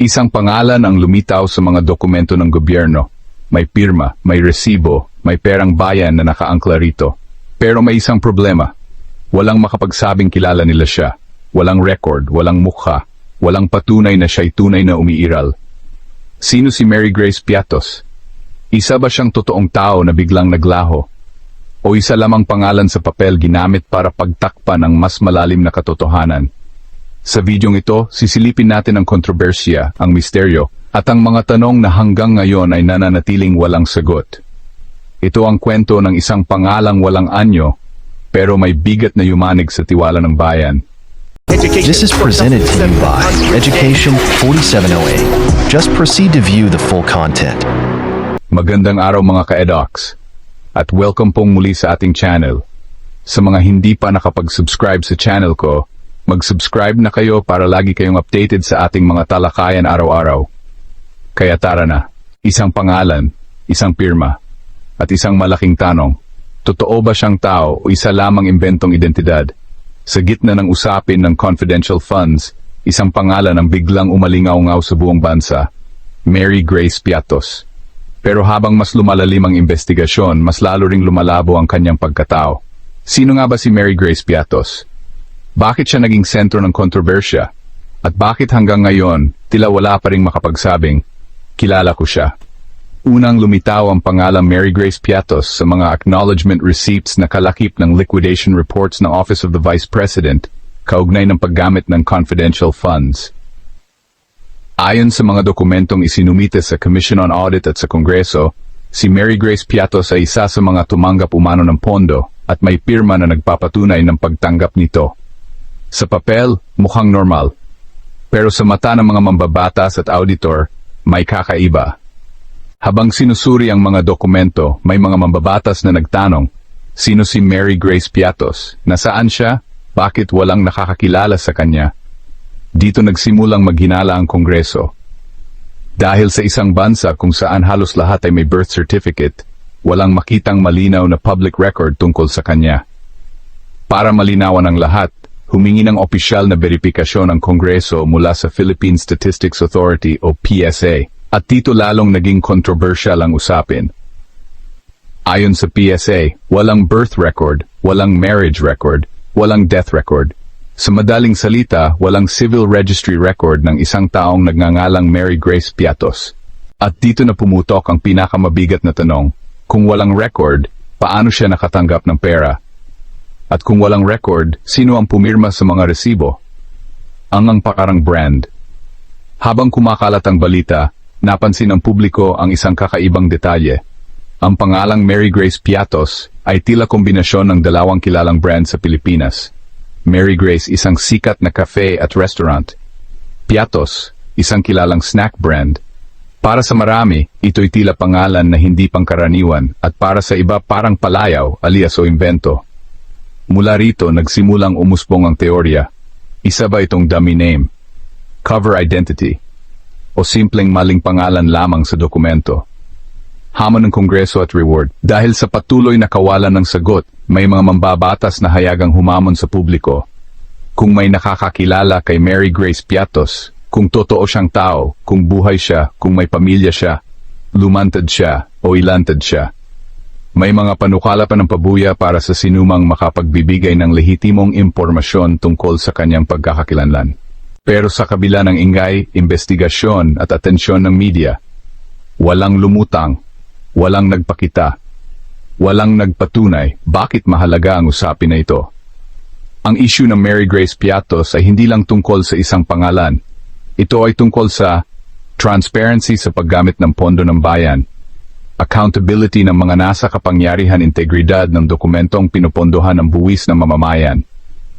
Isang pangalan ang lumitaw sa mga dokumento ng gobyerno. May pirma, may resibo, may perang bayan na nakaangkla rito. Pero may isang problema. Walang makapagsabing kilala nila siya. Walang record, walang mukha, walang patunay na siya'y tunay na umiiral. Sino si Mary Grace Piatos? Isa ba siyang totoong tao na biglang naglaho? O isa lamang pangalan sa papel ginamit para pagtakpan ang mas malalim na katotohanan? Sa videong ito, sisilipin natin ang kontrobersya, ang misteryo, at ang mga tanong na hanggang ngayon ay nananatiling walang sagot. Ito ang kwento ng isang pangalang walang anyo, pero may bigat na yumanig sa tiwala ng bayan. This is presented to you by Education 4708. Just proceed to view the full content. Magandang araw mga ka-edocs, at welcome pong muli sa ating channel. Sa mga hindi pa nakapag-subscribe sa channel ko, mag-subscribe na kayo para lagi kayong updated sa ating mga talakayan araw-araw. Kaya tara na, isang pangalan, isang pirma, at isang malaking tanong. Totoo ba siyang tao o isa lamang imbentong identidad? Sa gitna ng usapin ng confidential funds, isang pangalan ang biglang umalingaw-ngaw sa buong bansa, Mary Grace Piatos. Pero habang mas lumalalim ang investigasyon, mas lalo ring lumalabo ang kanyang pagkatao. Sino nga ba si Mary Grace Piatos? Bakit siya naging sentro ng kontrobersya? At bakit hanggang ngayon, tila wala pa ring makapagsabing, kilala ko siya? Unang lumitaw ang pangalang Mary Grace Piatos sa mga acknowledgement receipts na kalakip ng liquidation reports ng Office of the Vice President, kaugnay ng paggamit ng confidential funds. Ayon sa mga dokumentong isinumite sa Commission on Audit at sa Kongreso, si Mary Grace Piatos ay isa sa mga tumanggap umano ng pondo at may pirma na nagpapatunay ng pagtanggap nito. Sa papel, mukhang normal. Pero sa mata ng mga mambabatas at auditor, may kakaiba. Habang sinusuri ang mga dokumento, may mga mambabatas na nagtanong, sino si Mary Grace Piatos? Nasaan siya? Bakit walang nakakakilala sa kanya? Dito nagsimulang maghinala ang Kongreso. Dahil sa isang bansa kung saan halos lahat ay may birth certificate, walang makitang malinaw na public record tungkol sa kanya. Para malinawan ang lahat, humingi ng opisyal na verifikasyon ang Kongreso mula sa Philippine Statistics Authority o PSA, at dito lalong naging controversial ang usapin. Ayon sa PSA, walang birth record, walang marriage record, walang death record. Sa madaling salita, walang civil registry record ng isang taong nagngangalang Mary Grace Piatos. At dito na pumutok ang pinakamabigat na tanong, kung walang record, paano siya nakatanggap ng pera? At kung walang record, sino ang pumirma sa mga resibo? Ang pakarang brand. Habang kumakalat ang balita, napansin ng publiko ang isang kakaibang detalye. Ang pangalang Mary Grace Piatos ay tila kombinasyon ng dalawang kilalang brand sa Pilipinas. Mary Grace, isang sikat na cafe at restaurant. Piatos, isang kilalang snack brand. Para sa marami, ito'y tila pangalan na hindi pangkaraniwan at para sa iba parang palayaw alias o imbento. Mula rito nagsimulang umuspong ang teorya. Isa ba itong dummy name? Cover identity? O simpleng maling pangalan lamang sa dokumento? Hamon ng Kongreso at reward. Dahil sa patuloy na kawalan ng sagot, may mga mambabatas na hayagang humamon sa publiko. Kung may nakakakilala kay Mary Grace Piatos, kung totoo siyang tao, kung buhay siya, kung may pamilya siya, lumantad siya o ilantad siya. May mga panukala pa ng pabuya para sa sinumang makapagbibigay ng lehitimong impormasyon tungkol sa kanyang pagkakakilanlan. Pero sa kabila ng ingay, investigasyon at atensyon ng media, walang lumutang, walang nagpakita, walang nagpatunay bakit mahalaga ang usapin na ito. Ang issue ng Mary Grace Piatos ay hindi lang tungkol sa isang pangalan. Ito ay tungkol sa transparency sa paggamit ng pondo ng bayan, accountability ng mga nasa kapangyarihan, integridad ng dokumentong pinupondohan ng buwis ng mamamayan.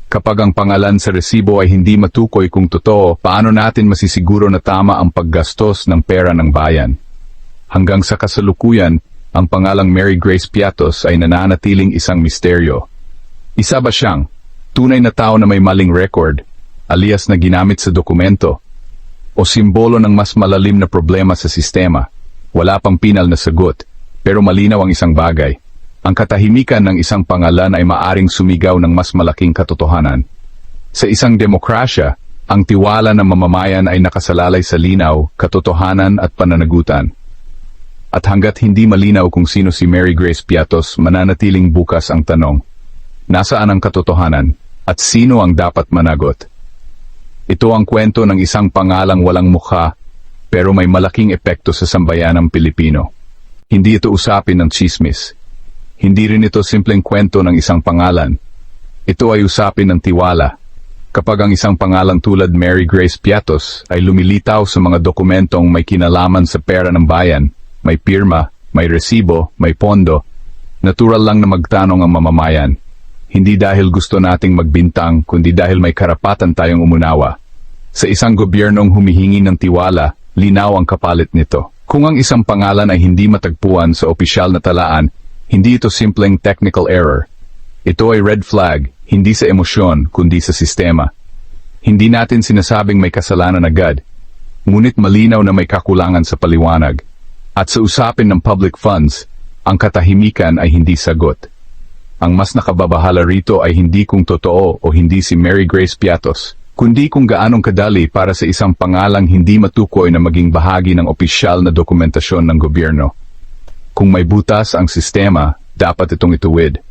Kapag ang pangalan sa resibo ay hindi matukoy kung totoo, paano natin masisiguro na tama ang paggastos ng pera ng bayan? Hanggang sa kasalukuyan, ang pangalang Mary Grace Piatos ay nananatiling isang misteryo. Isa ba siyang tunay na tao na may maling record, alias na ginamit sa dokumento? O simbolo ng mas malalim na problema sa sistema? Wala pang pinal na sagot, pero malinaw ang isang bagay. Ang katahimikan ng isang pangalan ay maaring sumigaw ng mas malaking katotohanan. Sa isang demokrasya, Ang tiwala ng mamamayan ay nakasalalay sa linaw, katotohanan at pananagutan. At hanggat hindi malinaw kung sino si Mary Grace Piatos, mananatiling bukas ang tanong, nasaan ang katotohanan at sino ang dapat managot? Ito ang kwento ng isang pangalang walang mukha pero may malaking epekto sa sambayanang Pilipino. Hindi ito usapin ng tsismis. Hindi rin ito simpleng kwento ng isang pangalan. Ito ay usapin ng tiwala. Kapag ang isang pangalang tulad Mary Grace Piatos ay lumilitaw sa mga dokumentong may kinalaman sa pera ng bayan, may pirma, may resibo, may pondo, natural lang na magtanong ang mamamayan. Hindi dahil gusto nating magbintang, kundi dahil may karapatan tayong umunawa. Sa isang gobyernong humihingi ng tiwala, linaw ang kapalit nito. Kung ang isang pangalan ay hindi matagpuan sa opisyal na talaan, hindi ito simpleng technical error. Ito ay red flag, hindi sa emosyon, kundi sa sistema. Hindi natin sinasabing may kasalanan agad, ngunit malinaw na may kakulangan sa paliwanag. At sa usapin ng public funds, ang katahimikan ay hindi sagot. Ang mas nakababahala rito ay hindi kung totoo o hindi si Mary Grace Piatos, kundi kung gaanong kadali para sa isang pangalang hindi matukoy na maging bahagi ng opisyal na dokumentasyon ng gobyerno. Kung may butas ang sistema, dapat itong ituwid.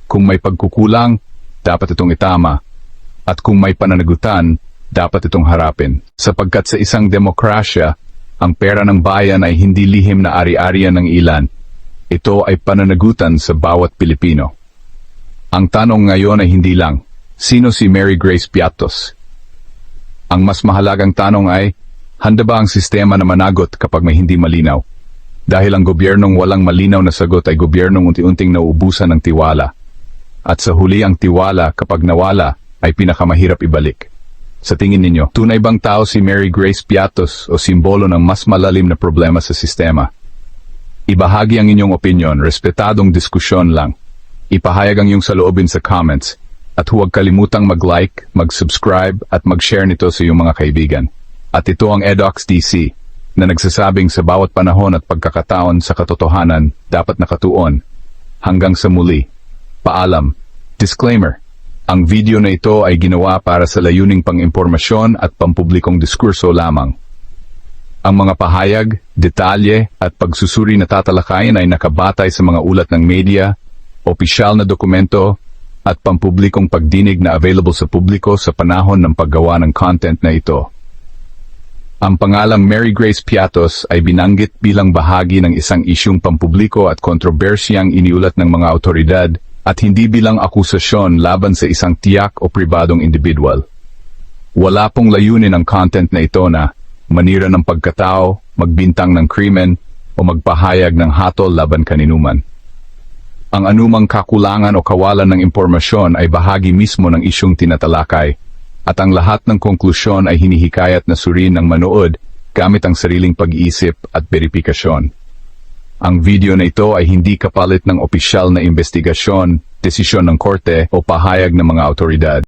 Kung may pagkukulang, dapat itong itama. At kung may pananagutan, dapat itong harapin. Sapagkat sa isang demokrasya, ang pera ng bayan ay hindi lihim na ari-arian ng ilan. Ito ay pananagutan sa bawat Pilipino. Ang tanong ngayon ay hindi lang, sino si Mary Grace Piatos? Ang mas mahalagang tanong ay, handa ba ang sistema na managot kapag may hindi malinaw? Dahil ang gobyernong walang malinaw na sagot ay gobyernong unti-unting nauubusan ng tiwala. At sa huli ang tiwala kapag nawala ay pinakamahirap ibalik. Sa tingin ninyo, tunay bang tao si Mary Grace Piatos o simbolo ng mas malalim na problema sa sistema? Ibahagi ang inyong opinyon, respetadong diskusyon lang. Ipahayag ang iyong saloobin sa comments at huwag kalimutang mag-like, mag-subscribe at mag-share nito sa iyong mga kaibigan. At ito ang Edox DC na nagsasabing sa bawat panahon at pagkakataon sa katotohanan dapat nakatuon. Hanggang sa muli. Paalam. Disclaimer. Ang video na ito ay ginawa para sa layuning pang-impormasyon at pampublikong diskurso lamang. Ang mga pahayag, detalye at pagsusuri na tatalakayin ay nakabatay sa mga ulat ng media, opisyal na dokumento at pampublikong pagdinig na available sa publiko sa panahon ng paggawa ng content na ito. Ang pangalang Mary Grace Piatos ay binanggit bilang bahagi ng isang isyung pampubliko at kontrobersyang iniulat ng mga awtoridad at hindi bilang akusasyon laban sa isang tiyak o pribadong individual. Wala pong layunin ang content na ito na manira ng pagkatao, magbintang ng krimen, o magpahayag ng hatol laban kaninuman. Ang anumang kakulangan o kawalan ng impormasyon ay bahagi mismo ng isyung tinatalakay, at ang lahat ng konklusyon ay hinihikayat na suriin ng manood gamit ang sariling pag-iisip at beripikasyon. Ang video na ito ay hindi kapalit ng opisyal na investigasyon, desisyon ng korte o pahayag ng mga awtoridad.